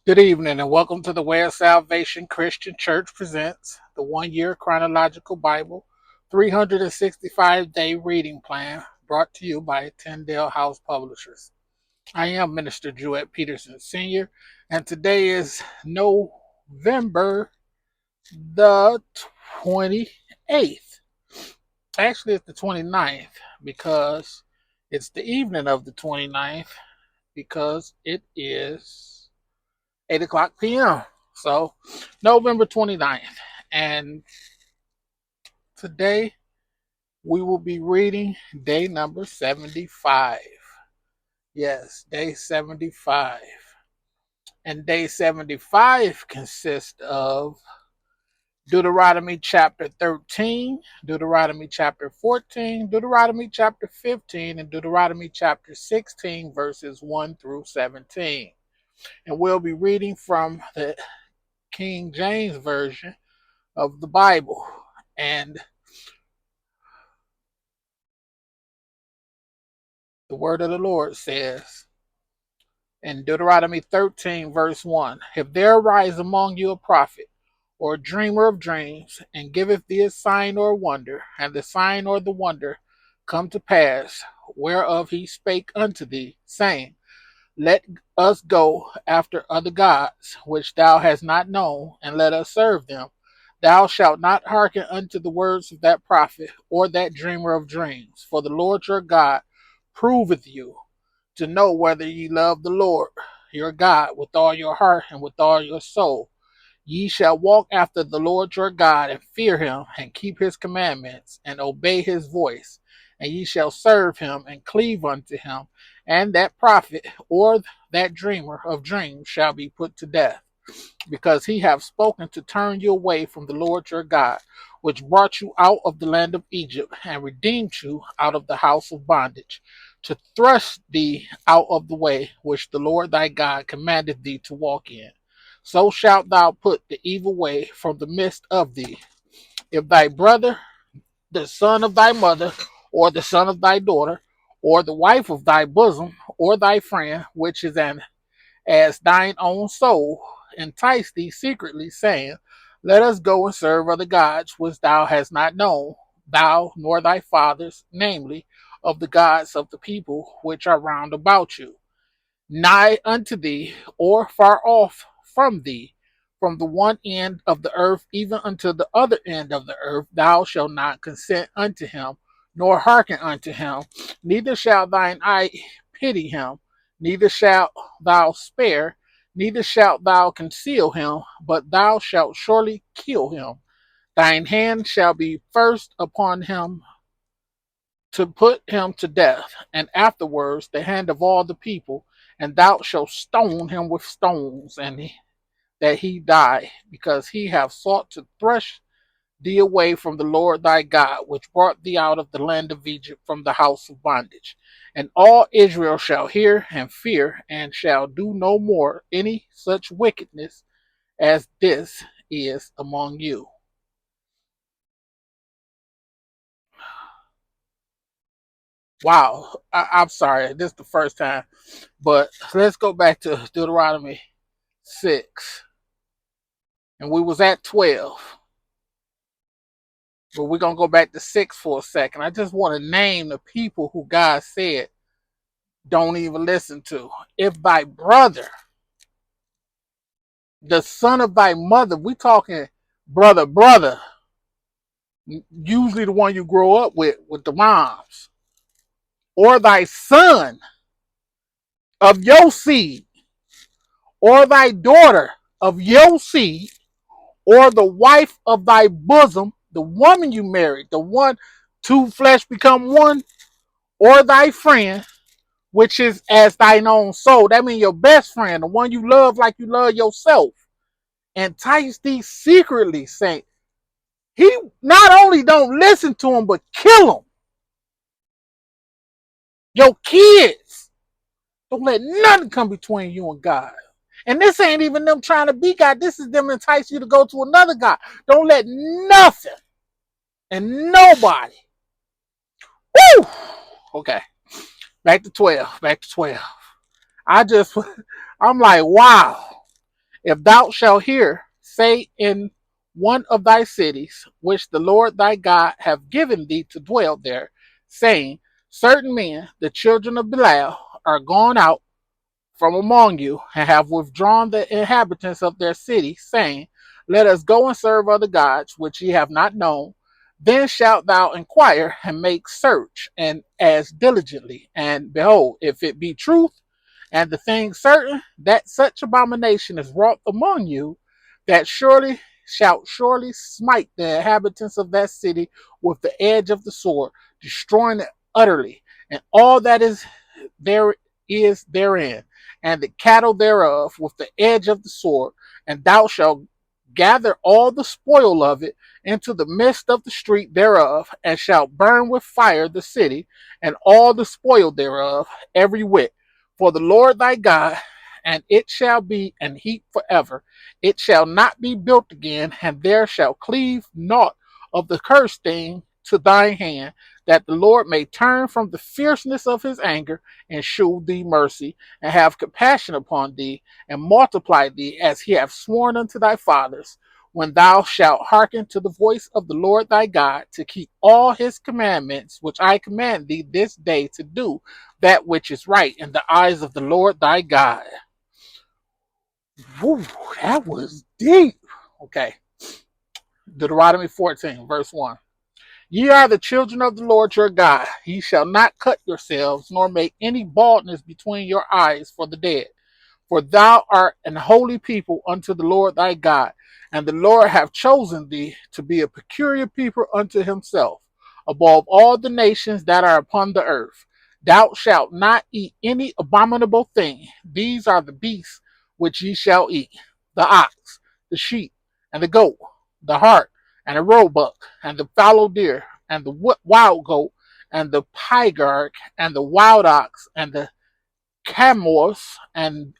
Good evening and welcome to the Way of Salvation Christian Church presents the 1 year Chronological Bible 365-day reading plan brought to you by Tyndale House Publishers. I am Minister Jewett Peterson Sr. and today is November the 28th. Actually, it's the 29th because it's the evening of the 29th because it is 8 o'clock p.m. So, November 29th. And today we will be reading day number 75. Yes, day 75. And day 75 consists of Deuteronomy chapter 13, Deuteronomy chapter 14, Deuteronomy chapter 15, and Deuteronomy chapter 16, verses 1 through 17. And we'll be reading from the King James Version of the Bible. And the word of the Lord says in Deuteronomy 13, verse 1, if there arise among you a prophet or a dreamer of dreams, and giveth thee a sign or a wonder, and the sign or the wonder come to pass, whereof he spake unto thee, saying, let us go after other gods, which thou hast not known, and let us serve them. Thou shalt not hearken unto the words of that prophet or that dreamer of dreams, for the Lord your God proveth you to know whether ye love the Lord your God with all your heart and with all your soul. Ye shall walk after the Lord your God, and fear him, and keep his commandments, and obey his voice. And ye shall serve him, and cleave unto him. And that prophet or that dreamer of dreams shall be put to death, because he hath spoken to turn you away from the Lord your God, which brought you out of the land of Egypt, and redeemed you out of the house of bondage, to thrust thee out of the way which the Lord thy God commanded thee to walk in. So shalt thou put the evil way from the midst of thee. If thy brother, the son of thy mother, or the son of thy daughter, or the wife of thy bosom, or thy friend, which is an as thine own soul, entice thee secretly, saying, let us go and serve other gods which thou hast not known, thou nor thy fathers, namely, of the gods of the people which are round about you, nigh unto thee, or far off from thee, from the one end of the earth even unto the other end of the earth, thou shalt not consent unto him, nor hearken unto him, neither shall thine eye pity him, neither shalt thou spare, neither shalt thou conceal him, but thou shalt surely kill him. Thine hand shall be first upon him to put him to death, and afterwards the hand of all the people, and thou shalt stone him with stones, and that he die, because he hath sought to thrust thee away from the Lord thy God, which brought thee out of the land of Egypt from the house of bondage. And all Israel shall hear and fear, and shall do no more any such wickedness as this is among you. Wow, I'm sorry, this is the first time, but let's go back to Deuteronomy 6, and we was at 12, but we're going to go back to 6 for a second. I just want to name the people who God said don't even listen to. If thy brother, the son of thy mother, we talking brother, usually the one you grow up with the moms, or thy son of your seed, or thy daughter of your seed, or the wife of thy bosom, the woman you married, the one, two flesh become one, or thy friend, which is as thine own soul. That means your best friend, the one you love like you love yourself, entice thee secretly, saying, he not only don't listen to him, but kill him. Your kids. Don't let nothing come between you and God. And this ain't even them trying to be God. This is them entice you to go to another God. Don't let nothing and nobody. Woo! Okay. Back to 12. I'm like, wow. If thou shalt hear, say in one of thy cities, which the Lord thy God hath given thee to dwell there, saying, certain men, the children of Belial, are gone out from among you, and have withdrawn the inhabitants of their city, saying, let us go and serve other gods, which ye have not known. Then shalt thou inquire and make search, and as diligently. And behold, if it be truth, and the thing certain that such abomination is wrought among you, that surely smite the inhabitants of that city with the edge of the sword, destroying it utterly, and all that there is therein, and the cattle thereof with the edge of the sword, and thou shalt gather all the spoil of it into the midst of the street thereof, and shalt burn with fire the city, and all the spoil thereof, every whit, for the Lord thy God, and it shall be an heap forever. It shall not be built again, and there shall cleave naught of the cursed thing to thine hand, that the Lord may turn from the fierceness of his anger, and shew thee mercy, and have compassion upon thee, and multiply thee as he hath sworn unto thy fathers, when thou shalt hearken to the voice of the Lord thy God, to keep all his commandments, which I command thee this day to do, that which is right in the eyes of the Lord thy God. Whew, that was deep. Okay. Deuteronomy 14, verse 1. Ye are the children of the Lord your God. Ye shall not cut yourselves, nor make any baldness between your eyes for the dead. For thou art an holy people unto the Lord thy God, and the Lord hath chosen thee to be a peculiar people unto himself, above all the nations that are upon the earth. Thou shalt not eat any abominable thing. These are the beasts which ye shall eat: the ox, the sheep, and the goat, the hart, and the roebuck, and the fallow deer, and the wild goat, and the pygarg, and the wild ox, and the camors, and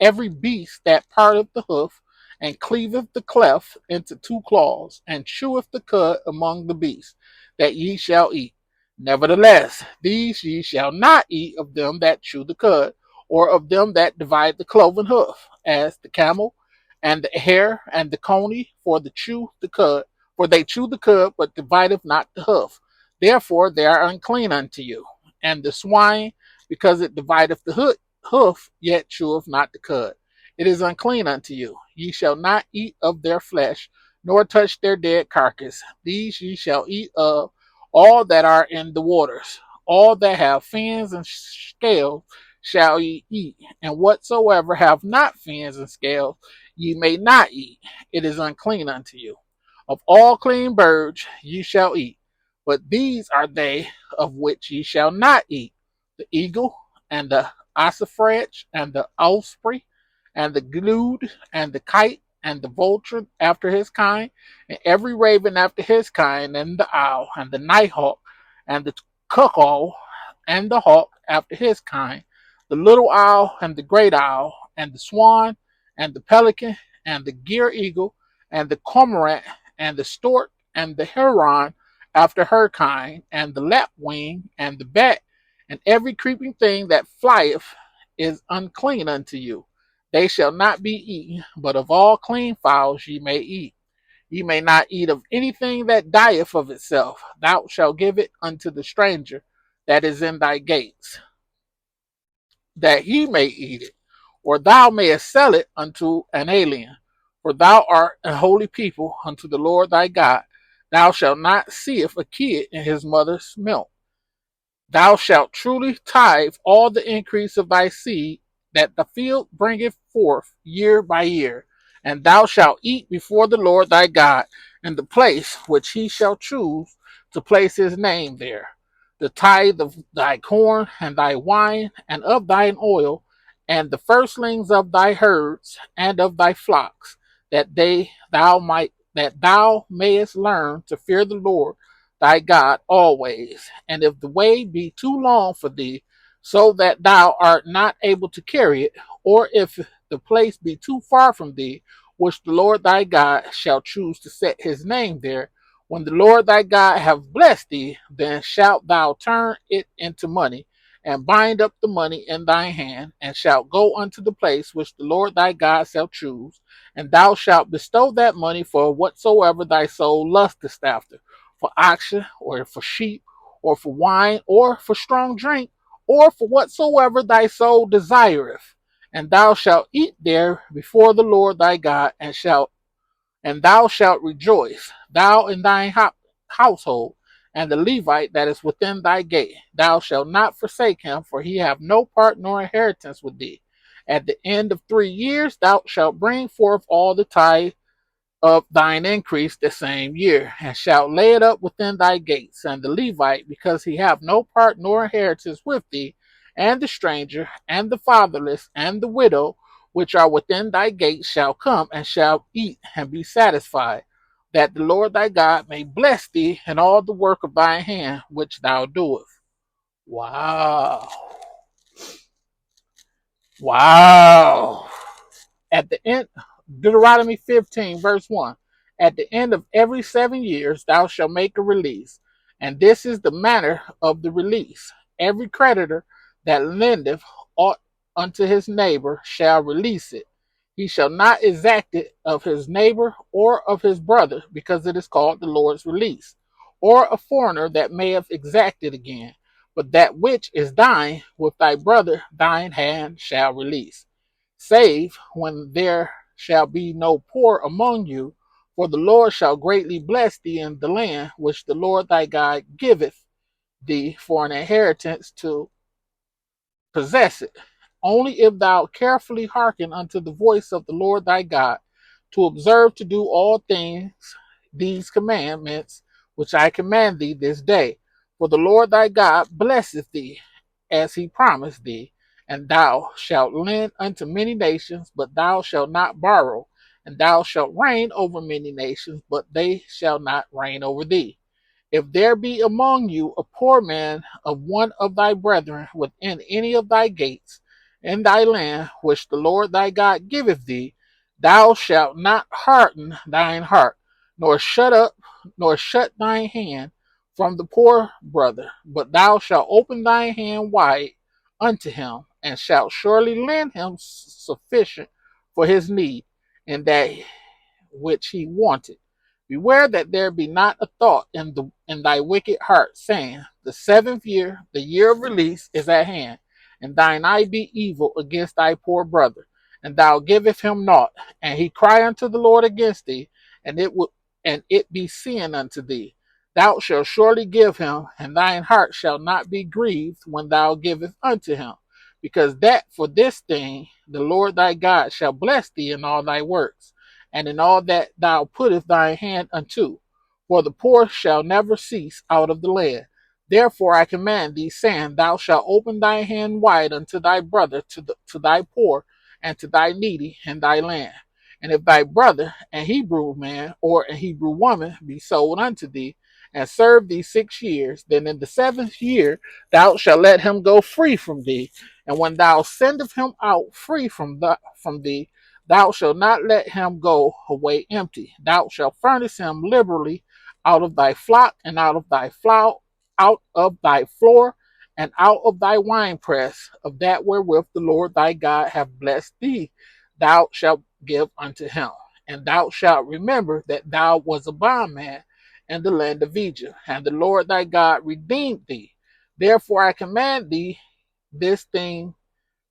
every beast that parteth the hoof, and cleaveth the cleft into two claws, and cheweth the cud among the beasts, that ye shall eat. Nevertheless, these ye shall not eat of them that chew the cud, or of them that divide the cloven hoof, as the camel, and the hare, and the coney, for they chew the cud, but divideth not the hoof. Therefore they are unclean unto you. And the swine, because it divideth the hoof, yet cheweth not the cud. It is unclean unto you. Ye shall not eat of their flesh, nor touch their dead carcass. These ye shall eat of all that are in the waters. All that have fins and scales shall ye eat, and whatsoever have not fins and scales ye may not eat. It is unclean unto you. Of all clean birds ye shall eat, but these are they of which ye shall not eat: the eagle, and the ossifrage, and the osprey, and the glued, and the kite, and the vulture after his kind, and every raven after his kind, and the owl, and the nighthawk, and the cuckoo, and the hawk after his kind, the little owl, and the great owl, and the swan, and the pelican, and the gier eagle, and the cormorant, and the stork, and the heron after her kind, and the lapwing, and the bat, and every creeping thing that flieth is unclean unto you. They shall not be eaten, but of all clean fowls ye may eat. Ye may not eat of anything that dieth of itself. Thou shalt give it unto the stranger that is in thy gates, that he may eat it, or thou mayest sell it unto an alien. For thou art a holy people unto the Lord thy God. Thou shalt not seeth a kid in his mother's milk. Thou shalt truly tithe all the increase of thy seed that the field bringeth forth year by year, and thou shalt eat before the Lord thy God in the place which he shall choose to place his name there. The tithe of thy corn and thy wine and of thine oil, and the firstlings of thy herds and of thy flocks, that thou mayest learn to fear the Lord thy God always. And if the way be too long for thee, so that thou art not able to carry it, or if the place be too far from thee, which the Lord thy God shall choose to set his name there, when the Lord thy God have blessed thee, then shalt thou turn it into money, and bind up the money in thy hand, and shalt go unto the place which the Lord thy God shall choose, and thou shalt bestow that money for whatsoever thy soul lusteth after, for oxen, or for sheep, or for wine, or for strong drink, or for whatsoever thy soul desireth. And thou shalt eat there before the Lord thy God, and thou shalt rejoice, thou and thine household, and the Levite that is within thy gate. Thou shalt not forsake him, for he have no part nor inheritance with thee. At the end of 3 years thou shalt bring forth all the tithe of thine increase the same year, and shalt lay it up within thy gates. And the Levite, because he have no part nor inheritance with thee, and the stranger, and the fatherless, and the widow, which are within thy gates, shall come and shall eat and be satisfied, that the Lord thy God may bless thee in all the work of thy hand which thou doest. Wow. Wow. At the end, Deuteronomy 15, verse 1. At the end of every 7 years, thou shalt make a release. And this is the manner of the release. Every creditor that lendeth aught unto his neighbor shall release it. He shall not exact it of his neighbor or of his brother, because it is called the Lord's release, or a foreigner that may have exacted again. But that which is thine with thy brother, thine hand shall release, save when there shall be no poor among you, for the Lord shall greatly bless thee in the land which the Lord thy God giveth thee for an inheritance to possess it. Only if thou carefully hearken unto the voice of the Lord thy God, to observe to do all things these commandments which I command thee this day. For the Lord thy God blesseth thee, as he promised thee, and thou shalt lend unto many nations, but thou shalt not borrow, and thou shalt reign over many nations, but they shall not reign over thee. If there be among you a poor man of one of thy brethren within any of thy gates in thy land which the Lord thy God giveth thee, thou shalt not harden thine heart, nor shut thine hand from the poor brother, but thou shalt open thine hand wide unto him, and shalt surely lend him sufficient for his need, and that which he wanted. Beware that there be not a thought in thy wicked heart, saying, the 7th year, the year of release, is at hand, and thine eye be evil against thy poor brother, and thou giveth him naught, and he cry unto the Lord against thee, and it be sin unto thee. Thou shalt surely give him, and thine heart shall not be grieved when thou givest unto him, because that for this thing the Lord thy God shall bless thee in all thy works, and in all that thou puttest thy hand unto. For the poor shall never cease out of the land. Therefore I command thee, saying, thou shalt open thy hand wide unto thy brother, to thy poor, and to thy needy in thy land. And if thy brother, an Hebrew man or a Hebrew woman, be sold unto thee, and serve thee 6 years, then in the 7th year thou shalt let him go free from thee. And when thou sendest him out free from thee, thou shalt not let him go away empty. Thou shalt furnish him liberally out of thy flock, and out of thy floor, and out of thy winepress, of that wherewith the Lord thy God hath blessed thee, thou shalt give unto him. And thou shalt remember that thou was a bondman in the land of Egypt, and the Lord thy God redeemed thee. Therefore I command thee this thing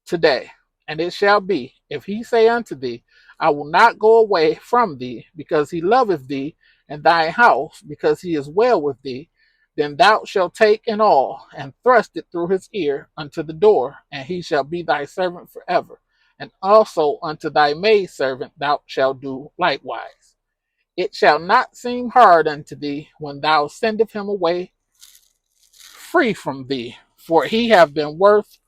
today. And it shall be, if he say unto thee, I will not go away from thee, because he loveth thee, and thy house, because he is well with thee, then thou shalt take an awl, and thrust it through his ear unto the door, and he shall be thy servant forever. And also unto thy maidservant thou shalt do likewise. It shall not seem hard unto thee when thou sendest him away free from thee, for he have been worth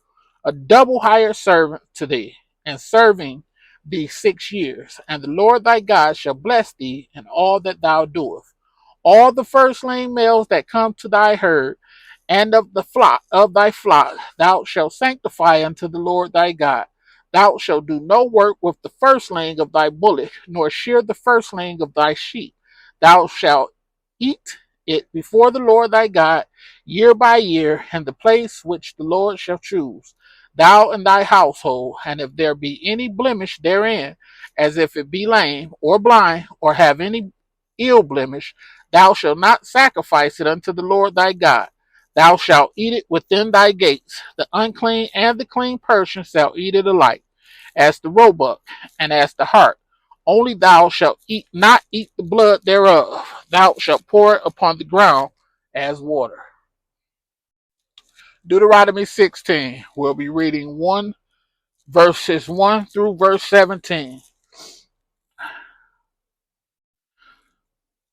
a double hired servant to thee, and serving thee 6 years. And the Lord thy God shall bless thee in all that thou doest. All the firstling males that come to thy herd, and of thy flock, thou shalt sanctify unto the Lord thy God. Thou shalt do no work with the firstling of thy bullock, nor shear the firstling of thy sheep. Thou shalt eat it before the Lord thy God year by year in the place which the Lord shall choose, thou and thy household, and if there be any blemish therein, as if it be lame or blind, or have any ill blemish, thou shalt not sacrifice it unto the Lord thy God. Thou shalt eat it within thy gates. The unclean and the clean person shall eat it alike, as the roebuck and as the hart. Only thou shalt not eat the blood thereof. Thou shalt pour it upon the ground as water. Deuteronomy 16. We'll be reading verses 1 through verse 17.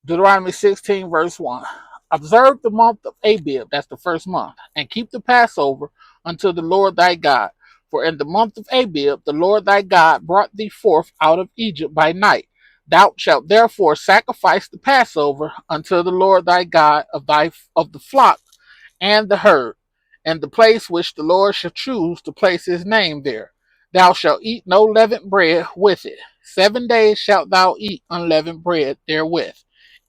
Deuteronomy 16, verse 1. Observe the month of Abib, that's the first month, and keep the Passover unto the Lord thy God. For in the month of Abib, the Lord thy God brought thee forth out of Egypt by night. Thou shalt therefore sacrifice the Passover unto the Lord thy God of the flock and the herd, and the place which the Lord shall choose to place his name there. Thou shalt eat no leavened bread with it. 7 days shalt thou eat unleavened bread therewith,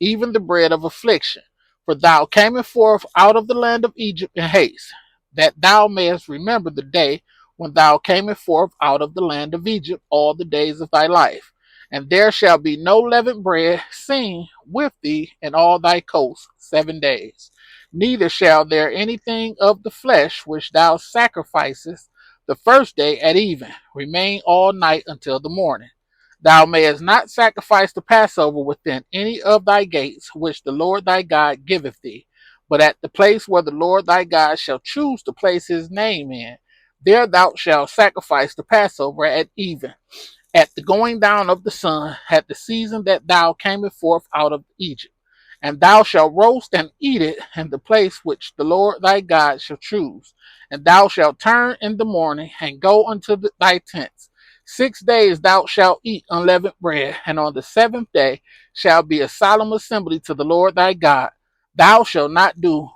even the bread of affliction. For thou camest forth out of the land of Egypt in haste, that thou mayest remember the day when thou camest forth out of the land of Egypt all the days of thy life. And there shall be no leavened bread seen with thee in all thy coasts 7 days. Neither shall there anything of the flesh which thou sacrificest the first day at even remain all night until the morning. Thou mayest not sacrifice the Passover within any of thy gates which the Lord thy God giveth thee, but at the place where the Lord thy God shall choose to place his name in. There thou shalt sacrifice the Passover at even, at the going down of the sun, at the season that thou camest forth out of Egypt. And thou shalt roast and eat it in the place which the Lord thy God shall choose. And thou shalt turn in the morning and go unto thy tents. 6 days thou shalt eat unleavened bread, and on the seventh day shall be a solemn assembly to the Lord thy God. Thou shalt not do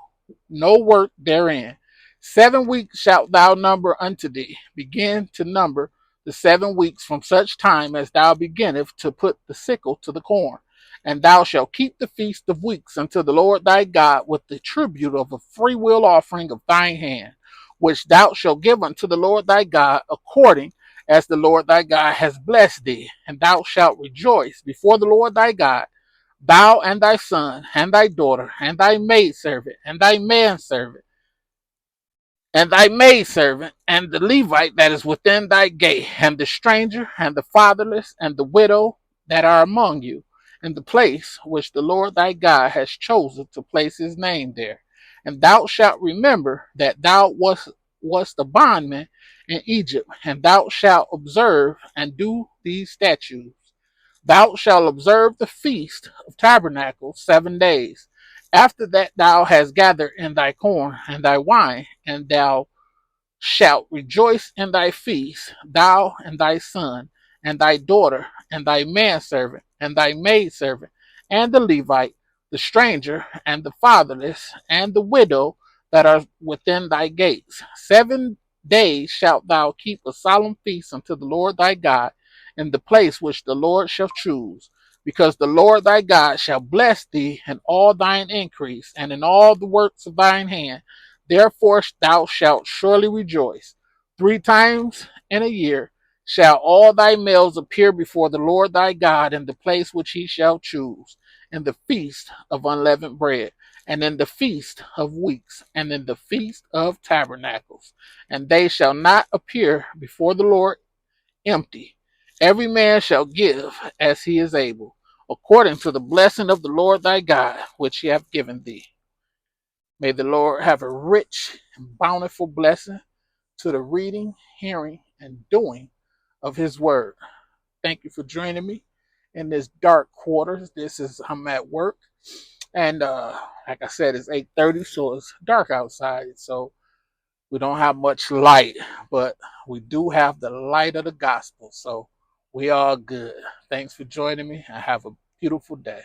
no work therein. 7 weeks shalt thou number unto thee. Begin to number the 7 weeks from such time as thou beginnest to put the sickle to the corn. And thou shalt keep the feast of weeks unto the Lord thy God with the tribute of a freewill offering of thine hand, which thou shalt give unto the Lord thy God according as the Lord thy God has blessed thee. And thou shalt rejoice before the Lord thy God, thou and thy son, and thy daughter, and thy maidservant, and thy manservant, and thy maidservant, and the Levite that is within thy gate, and the stranger, and the fatherless, and the widow that are among you, in the place which the Lord thy God has chosen to place his name there. And thou shalt remember that thou wast a bondman in Egypt, and thou shalt observe and do these statutes. Thou shalt observe the feast of tabernacles 7 days. After that thou hast gathered in thy corn and thy wine, and thou shalt rejoice in thy feast, thou and thy son, and thy daughter, and thy manservant, and thy maidservant, and the Levite, the stranger, and the fatherless, and the widow that are within thy gates. 7 days shalt thou keep a solemn feast unto the Lord thy God in the place which the Lord shall choose, because the Lord thy God shall bless thee in all thine increase, and in all the works of thine hand. Therefore thou shalt surely rejoice. 3 times in a year shall all thy males appear before the Lord thy God in the place which he shall choose, in the feast of unleavened bread, and in the feast of weeks, and in the feast of tabernacles. And they shall not appear before the Lord empty. Every man shall give as he is able, according to the blessing of the Lord thy God, which he hath given thee. May the Lord have a rich and bountiful blessing to the reading, hearing, and doing of his word. Thank you for joining me in this dark quarters. I'm at work, and like I said, it's 8:30, so it's dark outside. So we don't have much light, but we do have the light of the gospel. So we are good. Thanks for joining me. I have a beautiful day.